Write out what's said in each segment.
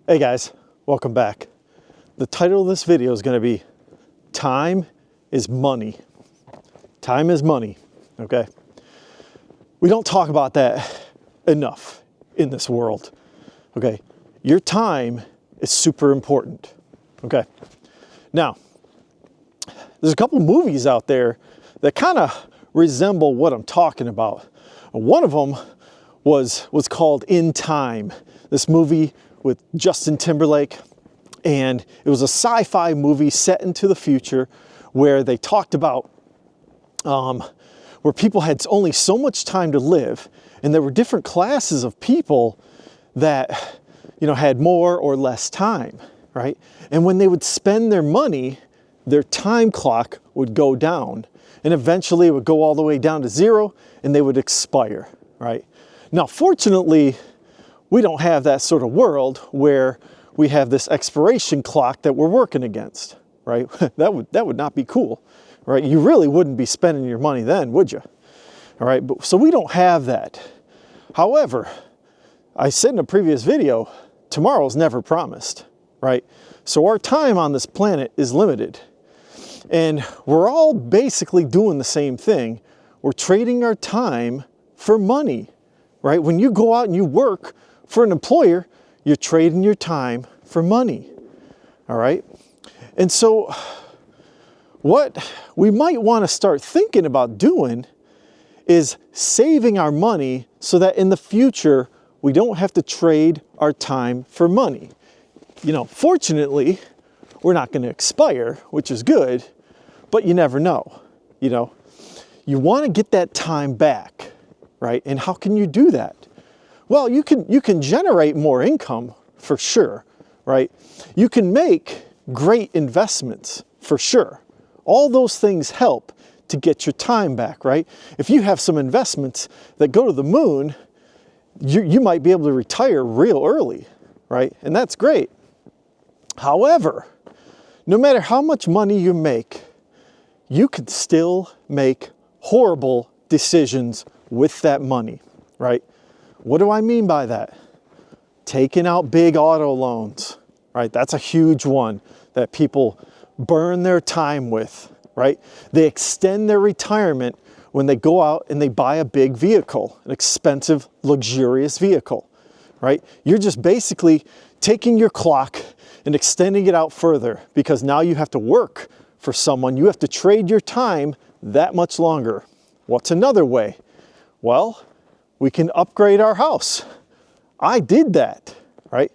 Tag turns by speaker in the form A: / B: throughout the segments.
A: Hey guys, welcome back. The title of this video is going to be Time is Money. Time is money, okay? We don't talk about that enough in this world, okay? Your time is super important, okay? Now, there's a couple movies out there that kind of resemble what I'm talking about. One of them was called In Time. This movie with Justin Timberlake, and it was a sci-fi movie set into the future where they talked about where people had only so much time to live, and there were different classes of people that, you know, had more or less time, right? And when they would spend their money, their time clock would go down, and eventually it would go all the way down to zero, and they would expire, right? Now, fortunately, we don't have that sort of world where we have this expiration clock that we're working against, right? That would not be cool, right? You really wouldn't be spending your money then, would you? All right, so we don't have that. However, I said in a previous video, tomorrow's never promised, right? So our time on this planet is limited. And we're all basically doing the same thing. We're trading our time for money, right? When you go out and you work for an employer, you're trading your time for money, all right? And so what we might want to start thinking about doing is saving our money so that in the future, we don't have to trade our time for money. You know, fortunately, we're not going to expire, which is good, but you never know, you know? You want to get that time back, right? And how can you do that? Well, you can generate more income for sure, right? You can make great investments for sure. All those things help to get your time back, right? If you have some investments that go to the moon, you might be able to retire real early, right? And that's great. However, no matter how much money you make, you can still make horrible decisions with that money, right? What do I mean by that? Taking out big auto loans, right? That's a huge one that people burn their time with, right? They extend their retirement when they go out and they buy a big vehicle, an expensive, luxurious vehicle, right? You're just basically taking your clock and extending it out further because now you have to work for someone. You have to trade your time that much longer. What's another way? Well, we can upgrade our house. I did that, right?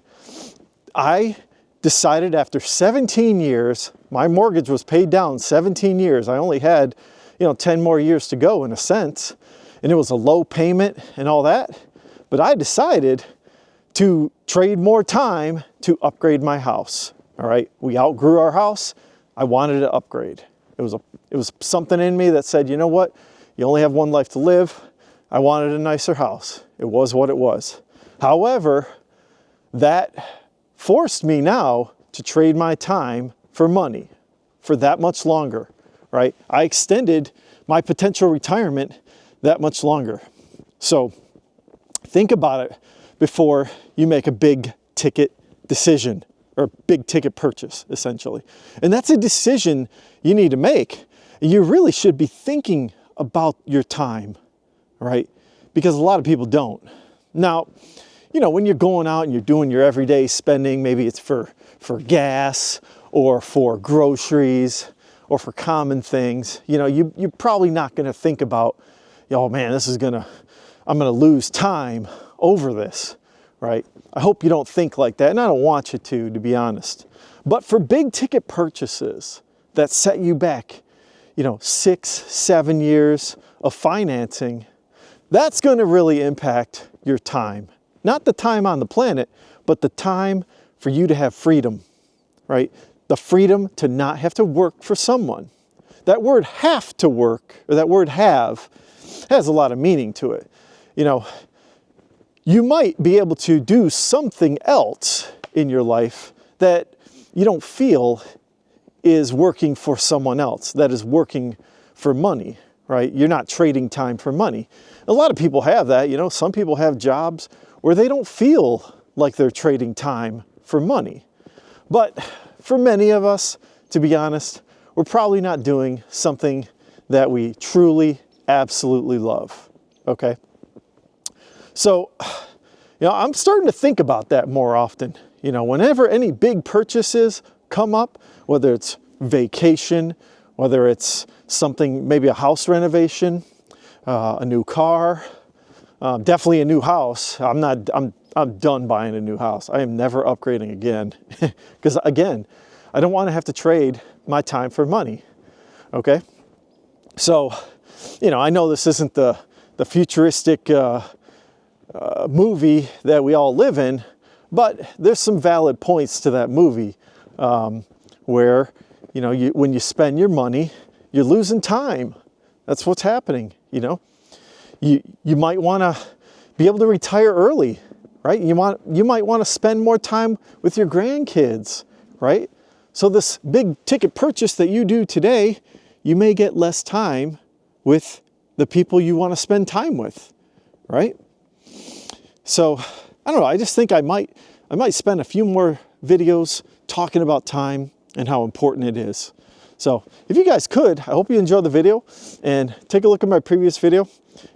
A: I decided after 17 years, my mortgage was paid down 17 years. I only had, 10 more years to go in a sense, and it was a low payment and all that. But I decided to trade more time to upgrade my house, all right? We outgrew our house. I wanted to upgrade. It was something in me that said, you know what? You only have one life to live. I wanted a nicer house. It was what it was. However, that forced me now to trade my time for money for that much longer, right? I extended my potential retirement that much longer. So think about it before you make a big ticket decision or big ticket purchase, essentially. And that's a decision you need to make. You really should be thinking about your time, right? Because a lot of people don't. Now, when you're going out and you're doing your everyday spending, maybe it's for gas or for groceries or for common things, you're probably not going to think about, oh man, I'm going to lose time over this, right? I hope you don't think like that, and I don't want you to be honest. But for big ticket purchases that set you back, 6, 7 years of financing, that's going to really impact your time. Not the time on the planet, but the time for you to have freedom, right? The freedom to not have to work for someone. That word have to work, or that word have, has a lot of meaning to it. You might be able to do something else in your life that you don't feel is working for someone else, that is working for money, right? You're not trading time for money. A lot of people have that, some people have jobs where they don't feel like they're trading time for money. But for many of us, to be honest, we're probably not doing something that we truly, absolutely love, okay? So, I'm starting to think about that more often. Whenever any big purchases come up, whether it's vacation, whether it's something, maybe a house renovation, a new car, definitely a new house. I'm done buying a new house. I am never upgrading again. Because again, I don't want to have to trade my time for money. Okay? So, I know this isn't the futuristic movie that we all live in, but there's some valid points to that movie where, when you spend your money, you're losing time. That's what's happening, You might want to be able to retire early, right? You might want to spend more time with your grandkids, right? So this big ticket purchase that you do today, you may get less time with the people you want to spend time with, right? So, I don't know, I just think I might spend a few more videos talking about time and how important it is. So, if you guys could, I hope you enjoyed the video and take a look at my previous video.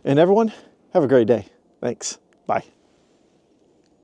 A: And everyone, have a great day. Thanks. Bye.